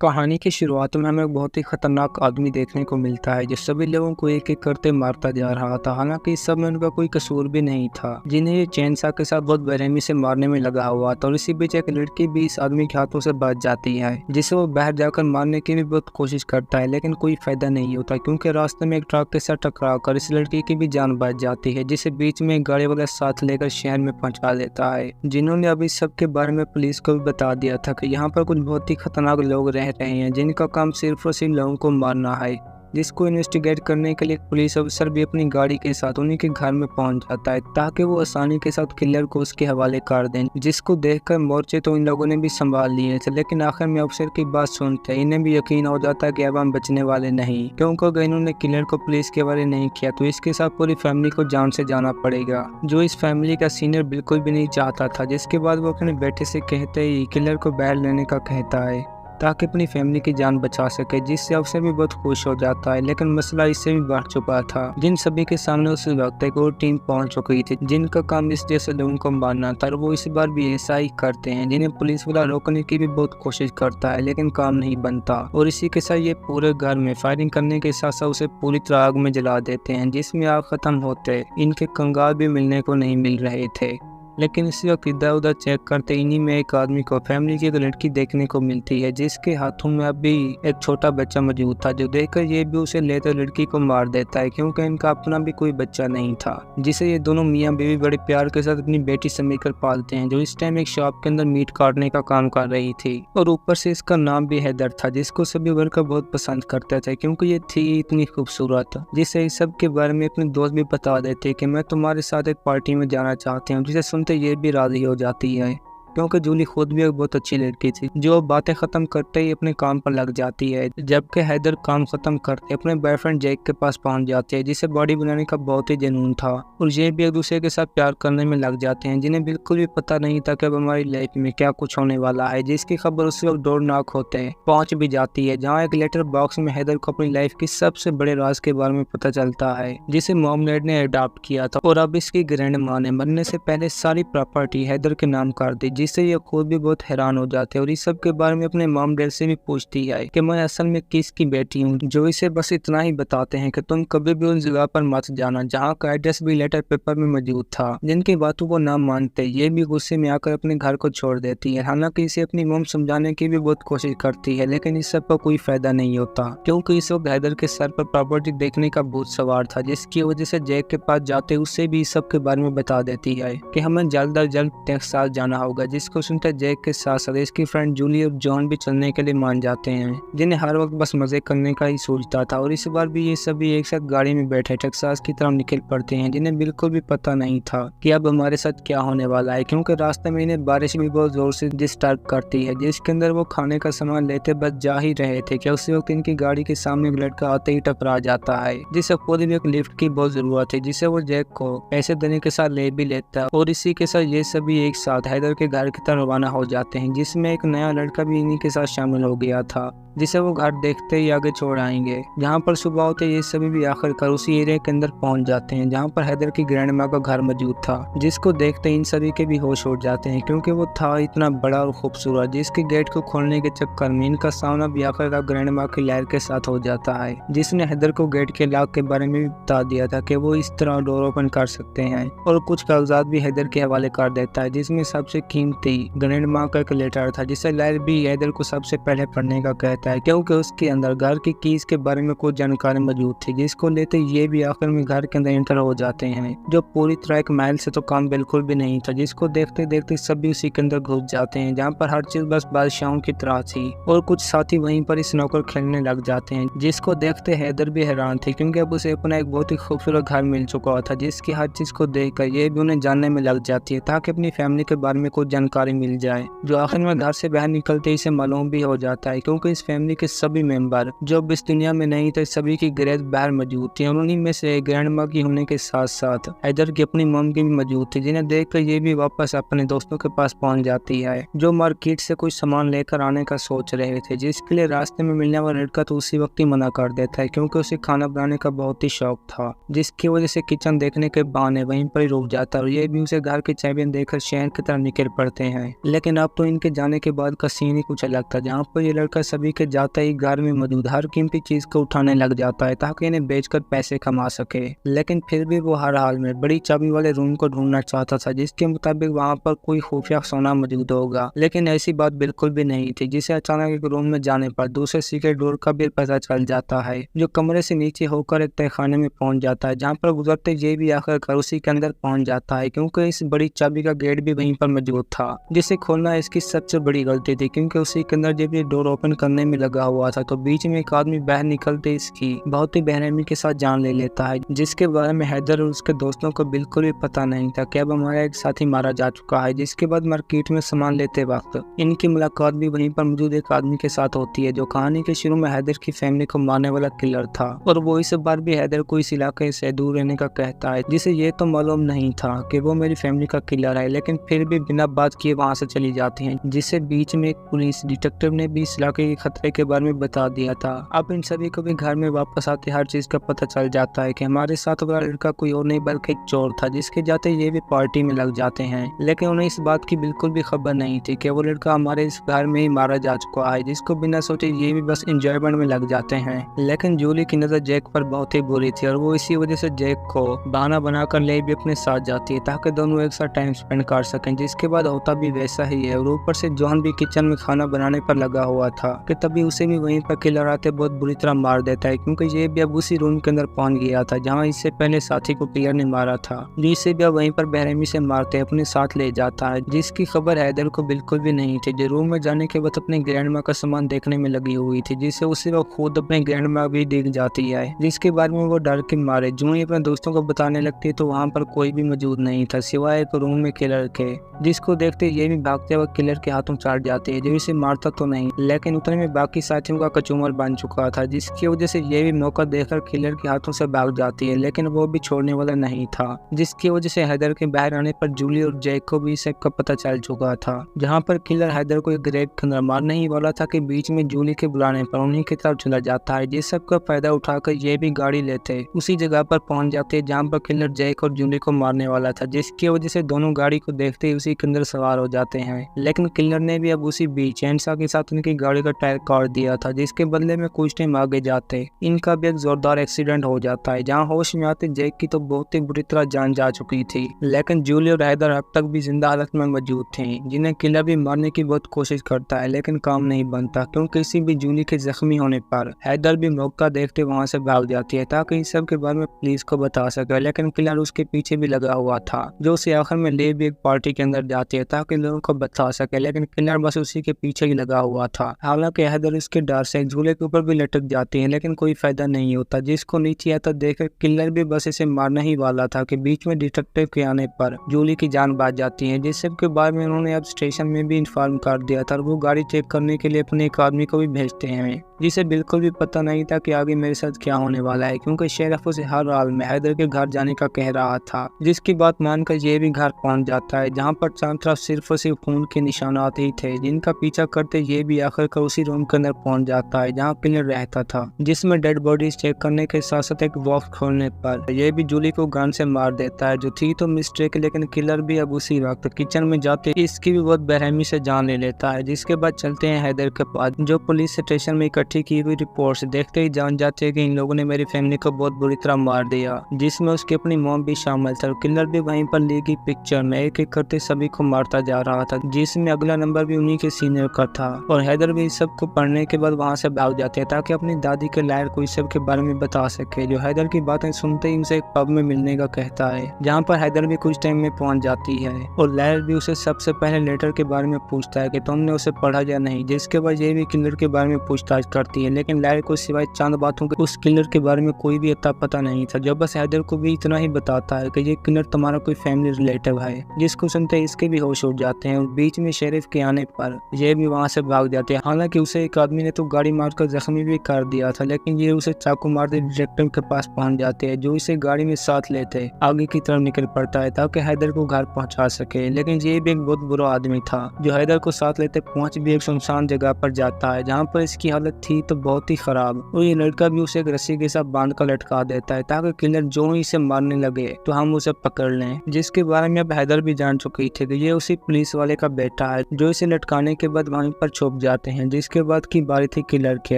कहानी की शुरुआत में हमें एक बहुत ही खतरनाक आदमी देखने को मिलता है जो सभी लोगों को एक एक करते मारता जा रहा था। हालांकि इस सब में उनका कोई कसूर भी नहीं था, जिन्हें ये चेनसा के साथ बहुत बेरहमी से मारने में लगा हुआ था। और इसी बीच एक लड़की भी इस आदमी के हाथों से बच जाती है, जिसे वो बाहर जाकर मारने की भी बहुत कोशिश करता है, लेकिन कोई फायदा नहीं होता क्योंकि रास्ते में एक ट्रक के साथ टकरा कर इस लड़की की भी जान बच जाती है, जिसे बीच में एक गाड़ी वाला साथ लेकर शहर में पहुंचा देता है, जिन्होंने अभी सब के बारे में पुलिस को भी बता दिया था कि यहाँ पर कुछ बहुत ही खतरनाक लोग रह रहे हैं जिनका काम सिर्फ और सिर्फ लोगों को मारना है। जिसको इन्वेस्टिगेट करने के लिए एक पुलिस अफसर भी अपनी गाड़ी के साथ उन्हीं के घर में पहुंच जाता है ताकि वो आसानी के साथ किलर को उसके हवाले कर दें। जिसको देखकर मोर्चे तो इन लोगों ने भी संभाल लिए थे, लेकिन आखिर में अफसर की बात सुनते इन्हें भी यकीन हो जाता है कि अब हम बचने वाले नहीं, क्योंकि अगर इन्होंने किलर को पुलिस के हवाले नहीं किया तो इसके साथ पूरी फैमिली को जान से जाना पड़ेगा, जो इस फैमिली का सीनियर बिल्कुल भी नहीं चाहता था। जिसके बाद वो अपने बेटे से कहते ही किलर को बाहर लेने का कहता है ताकि अपनी फैमिली की जान बचा सके, जिससे अफसर भी बहुत खुश हो जाता है। लेकिन मसला इससे भी बढ़ चुका था। जिन सभी के सामने उस वक्त एक और टीम पहुंच चुकी थी जिनका काम इस जैसे लोगों को मारना था, और वो इस बार भी ऐसा ही करते हैं, जिन्हें पुलिस वाला रोकने की भी बहुत कोशिश करता है लेकिन काम नहीं बनता। और इसी के साथ ये पूरे घर में फायरिंग करने के साथ साथ उसे पूरी तरह आग में जला देते हैं, जिसमें आग खत्म होते इनके कंगाल भी मिलने को नहीं मिल रहे थे। लेकिन इसी वक्त इधर उधर चेक करते इन्हीं में एक आदमी को फैमिली की एक लड़की देखने को मिलती है, जिसके हाथों में अभी एक छोटा बच्चा मौजूद था, जो देखकर ये भी उसे लेकर लड़की को मार देता है क्योंकि इनका अपना भी कोई बच्चा नहीं था, जिसे ये दोनों मियाँ बीवी बड़े प्यार के साथ अपनी बेटी समझकर पालते हैं, जो इस टाइम एक शॉप के अंदर मीट काटने का काम कर रही थी। और ऊपर से इसका नाम भी हैदर था, जिसको सभी वर्कर बहुत पसंद करते थे क्योंकि ये थी इतनी खूबसूरत, जिसे इस सब के बारे में अपने दोस्त भी बता देते कि मैं तुम्हारे साथ एक पार्टी में जाना चाहती हूँ, जिसे सुनते ये भी राजी हो जाती है क्योंकि जूली खुद भी एक बहुत अच्छी लड़की थी, जो बातें खत्म करते ही अपने काम पर लग जाती है। जबकि हैदर काम खत्म करते अपने बॉयफ्रेंड जैक के पास पहुंच जाते हैं, जिसे बॉडी बनाने का बहुत ही जुनून था, और ये भी एक दूसरे के साथ प्यार करने में लग जाते हैं, जिन्हें बिल्कुल भी पता नहीं था कि अब हमारी लाइफ में क्या कुछ होने वाला है। जिसकी खबर उस वक्त डोर नॉक होते हैं पहुंच भी जाती है, जहाँ एक लेटर बॉक्स में हैदर को अपनी लाइफ के सबसे बड़े राज के बारे में पता चलता है, जिसे मॉमडैड ने अडॉप्ट किया था, और अब इसकी ग्रैंड माँ ने मरने से पहले सारी प्रॉपर्टी हैदर के नाम कर दी, जिससे ये खुद भी बहुत हैरान हो जाते हैं। और इस सब के बारे में अपने मॉम डैड से भी पूछती है कि मैं असल में किसकी बेटी हूँ, जो इसे बस इतना ही बताते हैं कि तुम कभी भी उस जगह पर मत जाना जहाँ का एड्रेस भी लेटर पेपर में मौजूद था। जिनकी बातों को ना मानते ये भी गुस्से में आकर अपने घर को छोड़ देती है। हालांकि इसे अपनी मॉम समझाने की भी बहुत कोशिश करती है, लेकिन इस सब का कोई फायदा नहीं होता क्योंकि इस वक्त हैदर के सर पर प्रॉपर्टी देखने का भूत सवार था, जिसकी वजह से जैक के पास जाते उससे भी इस सब के बारे में बता देती है कि हमें जल्द अज जल्द टेक्सास जाना होगा। जिसको सुनते जैक के साथ साथ इसकी फ्रेंड जूली और जॉन भी चलने के लिए मान जाते हैं, जिन्हें हर वक्त बस मजे करने का ही सोचता था। और इस बार भी ये सभी एक साथ गाड़ी में बैठे टेक्सास की तरफ निकल पड़ते हैं, जिन्हें बिल्कुल भी पता नहीं था कि अब हमारे साथ क्या होने वाला है, क्योंकि रास्ते में इन्हें बारिश भी बहुत जोर से डिस्टर्ब करती है, जिसके अंदर वो खाने का सामान लेते बच जा ही रहे थे कि उसी वक्त इनकी गाड़ी के सामने एक लड़का आते ही टकरा जाता है, जिसे खुद भी एक लिफ्ट की बहुत जरूरत है, जिसे वो जैक को पैसे देने के साथ ले भी लेता है। और इसी के साथ ये सभी एक साथ हैदर के घर की तरफ रवाना हो जाते हैं, जिसमें एक नया लड़का भी इन्हीं के साथ शामिल हो गया था, जिसे वो घर देखते ही आगे छोड़ आएंगे। जहाँ पर सुबह होते ये सभी भी आखिरकार उसी एरिया के अंदर पहुंच जाते हैं जहाँ पर हैदर की ग्रैंड माँ का घर मौजूद था, जिसको देखते इन सभी के भी होश उड़ जाते हैं क्योंकि वो था इतना बड़ा और खूबसूरत, जिसके गेट को खोलने के चक्कर में इनका सामना भी आखिरकार ग्रैंड माँ की लहर के साथ हो जाता है, जिसने हैदर को गेट के लॉक के बारे में भी बता दिया था कि वो इस तरह डोर ओपन कर सकते हैं, और कुछ कागजात भी हैदर के हवाले कर देता है, जिसमें सबसे कीमती ग्रैंड माँ का एक लेटर था, जिसे लहर भी हैदर को सबसे पहले पढ़ने का कहता है क्योंकि उसके अंदर घर की कीज के बारे में कुछ जानकारी मौजूद थी, जिसको लेते ये भी आखिर में घर के अंदर एंटर हो जाते हैं, जो पूरी तरह एक महल से तो काम बिल्कुल भी नहीं था, जिसको देखते देखते सभी उसी के अंदर घुस जाते हैं, जहाँ पर हर चीज बस बादशाहों की तरह थी। और कुछ साथी वहीं पर स्नूकर खेलने लग जाते हैं, जिसको देखते हैदर भी हैरान थे क्योंकि अब उसे अपना एक बहुत ही खूबसूरत घर मिल चुका था, जिसकी हर चीज को देखकर ये भी उन्हें जानने में लग जाती है ताकि अपनी फैमिली के बारे में कुछ जानकारी मिल जाए, जो आखिर में घर से बाहर निकलते ही इसे मालूम भी हो जाता है क्योंकि इस फैमिली के सभी मेंबर जो अब इस दुनिया में नहीं थे सभी की ग्रेज बाहर मौजूद थी, और उन्हीं में से ग्रैंड माँ की होने के साथ साथ हैदर की अपनी मॉम की भी मौजूद थी, जिन्हें देखकर ये भी वापस अपने दोस्तों के पास पहुंच जाती है, जो मार्केट से कुछ सामान लेकर आने का सोच रहे थे, जिसके लिए रास्ते में मिलने वाला लड़का तो उसी वक्त ही मना कर देता है क्योंकि उसे खाना बनाने का बहुत ही शौक था, जिसकी वजह से किचन देखने के बहाने वहीं पर ही रुक जाता है, और ये भी उसे घर के चाबियां देकर शहर की तरफ निकल पड़ते हैं। लेकिन अब तो इनके जाने के बाद का सीन ही कुछ अलग था, जहाँ पर ये लड़का सभी के जाते ही घर में मौजूद हर कीमती चीज को उठाने लग जाता है ताकि इन्हें बेचकर पैसे कमा सके। लेकिन फिर भी वो हर हाल में बड़ी चाबी वाले रूम को ढूंढना चाहता था जिसके मुताबिक वहाँ पर कोई खुफिया सोना मौजूद होगा, लेकिन ऐसी बात बिल्कुल भी नहीं थी। जिसे अचानक एक रूम में जाने पर दूसरे सीक्रेट डोर का भी पता चल जाता है जो कमरे से नीचे होकर एक तहखाने में पहुंच जाता है, जहाँ पर गुजरते ये भी आखिरकार उसी के अंदर पहुंच जाता है क्योंकि इस बड़ी चाबी का गेट भी वहीं पर मौजूद था, जिसे खोलना इसकी सबसे बड़ी गलती थी क्योंकि उसी के अंदर जब ये डोर ओपन करने में लगा हुआ था तो बीच में एक आदमी बाहर निकलते इसकी बहुत ही बेरहमी के साथ जान ले लेता है, जिसके बारे में हैदर और उसके दोस्तों को बिल्कुल भी पता नहीं था कि अब हमारा एक साथी मारा जा चुका है। जिसके बाद मार्केट में सामान लेते वक्त इनकी मुलाकात भी वहीं पर मौजूद एक आदमी के साथ होती है जो कहानी के शुरू में हैदर की फैमिली को मारने वाला किलर था, और वो इस बार भी हैदर को इस इलाके से दूर रहने का कहता है, जिसे ये तो मालूम नहीं था कि वो मेरी फैमिली का किलर है, लेकिन फिर भी बिना बात किए वहाँ से चली जाती है। जिसे बीच में एक पुलिस डिटेक्टिव ने भी इस इलाके के खतरे के बारे में बता दिया था। अब इन सभी को भी घर में वापस आते हर चीज का पता चल जाता है कि हमारे साथ वाला लड़का कोई और नहीं बल्कि एक चोर था, जिसके जाते ये भी पार्टी में लग जाते हैं। लेकिन उन्हें इस बात की बिल्कुल भी खबर नहीं थी कि वो लड़का हमारे इस घर में ही मारा जा चुका है, जिसको बिना सोचे ये भी बस एंजॉयमेंट में लग जाते हैं। लेकिन जूली की नजर जैक पर बहुत ही बुरी थी और वो इसी वजह से जैक को बहाना बनाकर ले भी अपने साथ जाती है ताकि दोनों एक साथ टाइम स्पेंड कर सकें। जिसके बाद होता भी वैसा ही है और ऊपर से जॉन भी किचन में खाना बनाने पर लगा हुआ था कि तभी उसे भी वहीं पर किलर आते बहुत बुरी तरह मार देता है क्योंकि ये भी अब उसी रूम के अंदर पहुंच गया था जहाँ इससे पहले साथी को किलर ने मारा था, जिसे भी अब वहीं पर बेरहमी से मारते अपने साथ ले जाता है, जिसकी खबर हैदर को बिल्कुल भी नहीं थी। जो रूम में जाने के बाद अपने ग्रैंड माँ का सामान देखने में लगी हुई थी, जिससे उसे वो खुद अपने ग्रैंड माँ भी दिख जाती है, जिसके बारे में वो डर के मारे जो ही अपने दोस्तों को बताने लगती है तो वहाँ पर कोई भी मौजूद नहीं था सिवाय एक रूम में किलर के, जिसको देखते ये भी भागते हुए किलर के हाथों चाट जाते हैं जो इसे मारता तो नहीं लेकिन उतने में बाकी साथियों का कचूमर बन चुका था, जिसकी वजह से ये भी मौका देकर किलर के हाथों से भाग जाती है। लेकिन वो भी छोड़ने वाला नहीं था, जिसकी वजह से हैदर के बाहर आने पर जूली और जैक को भी इसे का पता चल चुका था, जहाँ पर किलर हैदर को एक ग्रेट के अंदर मारने ही वाला था कि बीच में जूली के बुलाने पर उन्हीं की तरफ चला जाता है। जिस सब का फायदा उठाकर ये भी गाड़ी लेते उसी जगह पर पहुंच जाते जहाँ पर किलर जैक और जूली को मारने वाला था, जिसकी वजह से दोनों गाड़ी को देखते ही उसी के अंदर सवार हो जाते हैं। लेकिन किलर ने भी अब उसी बीच एंसा के साथ उनकी गाड़ी का टायर काट दिया था, जिसके बदले में कुछ टाइम आगे जाते इनका भी एक जोरदार एक्सीडेंट हो जाता है जहाँ होश में आते जैक की तो बहुत ही बुरी तरह जान जा चुकी थी, लेकिन जूली और हैदर अब तक भी जिंदा हालत में मौजूद थे, जिन्हें किलर भी मारने की बहुत कोशिश करता है लेकिन काम नहीं बनता क्योंकि किसी भी जूली के जख्मी होने पर हैदर भी मौका देखते वहाँ से भाग जाती है ताकि इस सब के बारे में पुलिस को बता सके। लेकिन किलर उसके पीछे भी लगा हुआ था जो उसे आखिर में ले भी एक पार्टी के अंदर जाती है ताकि लोगों को बता सके, लेकिन किलर बस उसी के पीछे ही लगा हुआ था। हालांकि हैदर इसके डर से झूले के ऊपर भी लटक जाती है लेकिन कोई फायदा नहीं होता, जिसको नीचे आता देखकर किलर भी बस इसे मारना ही वाला था कि बीच में डिटेक्टिव के आने पर जूली की जान बच जाती है, जिस सब के बारे में उन्होंने अब स्टेशन में भी इन्फॉर्म कर दिया था। वो गाड़ी चेक करने के लिए अपने एक आदमी को भी भेजते हैं जिसे बिल्कुल भी पता नहीं था कि आगे मेरे साथ क्या होने वाला है क्योंकि शेरफ उसे हर हाल में हैदर के घर जाने का कह रहा था, जिसकी बात मानकर ये भी घर पहुंच जाता है जहां पर चारों तरफ सिर्फ और सिर्फ खून के निशानात ही थे, जिनका पीछा करते ये भी आखिरकार उसी रूम के अंदर पहुंच जाता है जहां किलर रहता था, जिसमें डेड बॉडीज चेक करने के साथ साथ एक बॉक्स खोलने पर यह भी जूली को गन से मार देता है जो थी तो मिस्टेक, लेकिन किलर भी अब उसी वक्त किचन में जाते इसकी भी बहुत बेरहमी से जान ले लेता है। जिसके बाद चलते हैं हैदर के पास जो पुलिस स्टेशन में इकट्ठी की हुई रिपोर्ट्स देखते ही जान जाते हैं कि इन लोगों ने मेरी फैमिली को बहुत बुरी तरह मार दिया, जिसमें उसकी अपनी मॉम भी शामिल था। किलर भी वहीं पर ली गई पिक्चर में एक एक करते सभी को मारता जा रहा था, जिसमें अगला नंबर भी उन्हीं के सीनियर का था और हैदर भी इस सब को पढ़ने के बाद वहाँ से भाग जाते हैं ताकि अपनी दादी के लायर को इस सब के बारे में बता सके, जो हैदर की बातें सुनते ही उसे एक पब में मिलने का कहता है जहाँ पर हैदर भी कुछ टाइम में पहुंच जाती है और लायर भी उसे सबसे पहले लेटर के बारे में पूछता है कि तुमने उसे पढ़ा या नहीं, जिसके बाद ये भी किलर के बारे में पूछताछ करती है लेकिन लायर को सिवाय चंद बातों के उस किलर के बारे में कोई भी अता पता नहीं था, जो बस हैदर को भी इतना ही बताता है कि ये किलर तुम्हारा कोई फैमिली रिलेटिव है, जिसको सुनते ही इसके भी होश उड़ जाते हैं और बीच में शेरिफ के आने पर ये भी वहाँ से भाग जाते हैं। हालांकि उसे एक आदमी ने तो गाड़ी मारकर जख्मी भी कर दिया था लेकिन ये उसे चाकू मारते डिटेक्टिव के पास पहुंच जाते हैं जो इसे गाड़ी में साथ लेते आगे की तरफ निकल पड़ता है ताकि हैदर को घर पहुंचा सके, लेकिन ये भी एक बहुत बुरा आदमी था जो हैदर को साथ लेते पहुंच भी एक सुनसान जगह पर जाता है जहाँ पर इसकी हालत थी तो बहुत ही खराब, और ये लड़का भी उसे एक रस्सी के साथ बांध कर लटका देता है ताकि किलर जो ही इसे मारने लगे तो हम उसे पकड़ लें, जिसके बारे में अब हैदर भी जान चुकी थी कि ये उसी पुलिस वाले का बेटा है जो इसे लटकाने के बाद वहीं पर छुप जाते हैं। जिसके बाद की बारी थी किलर के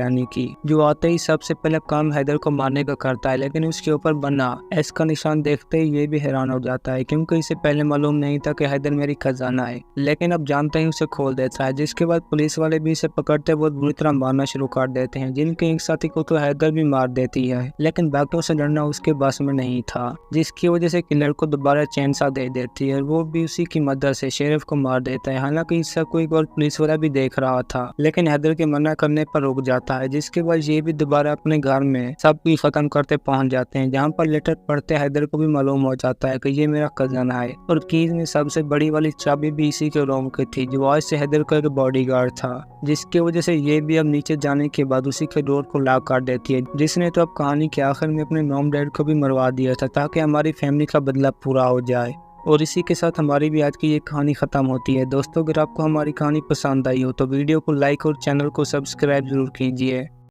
आने की, जो आते ही सबसे पहले काम हैदर को मारने का करता है, लेकिन उसके ऊपर बना एस का निशान देखते ही ये भी हैरान हो जाता है क्योंकि इसे पहले मालूम नहीं था कि हैदर मेरी खजाना है, लेकिन अब जानते ही उसे खोल देता है। जिसके बाद पुलिस वाले भी इसे पकड़ते बहुत बुरी तरह मारना शुरू कर देते हैं, जिनके एक साथी को तो हैदर भी मार देती है, लेकिन बाकियों से लड़ना उसके बस में नहीं था, जिसकी वजह से किलर को दोबारा चेनसा दे देती है और वो भी उसी की मदद से शेरिफ को मार देता है। हालांकि इस सब को एक और पुलिस वाला भी देख रहा था, लेकिन हैदर के मना करने पर रुक जाता है। जिसके बाद ये भी दोबारा अपने घर में सब कुछ खत्म करते पहुंच जाते हैं, जहाँ पर लेटर पढ़ते हैदर को भी मालूम हो जाता है कि ये मेरा खजाना है, और कीज में सबसे बड़ी वाली चाबी भी इसी के रूम की थी, जो आज से हैदर का एक बॉडीगार्ड था, जिसकी वजह से ये भी अब नीचे जाने के बाद उसी के डोर को लॉक कर देती है, जिसने तो अब कहानी के आखिर में अपने मॉम डैड को भी मरवा दिया था ताकि हमारी फैमिली का बदला पूरा हो जाए। और इसी के साथ हमारी भी आज की ये कहानी खत्म होती है। दोस्तों, अगर आपको हमारी कहानी पसंद आई हो तो वीडियो को लाइक और चैनल को सब्सक्राइब जरूर कीजिए।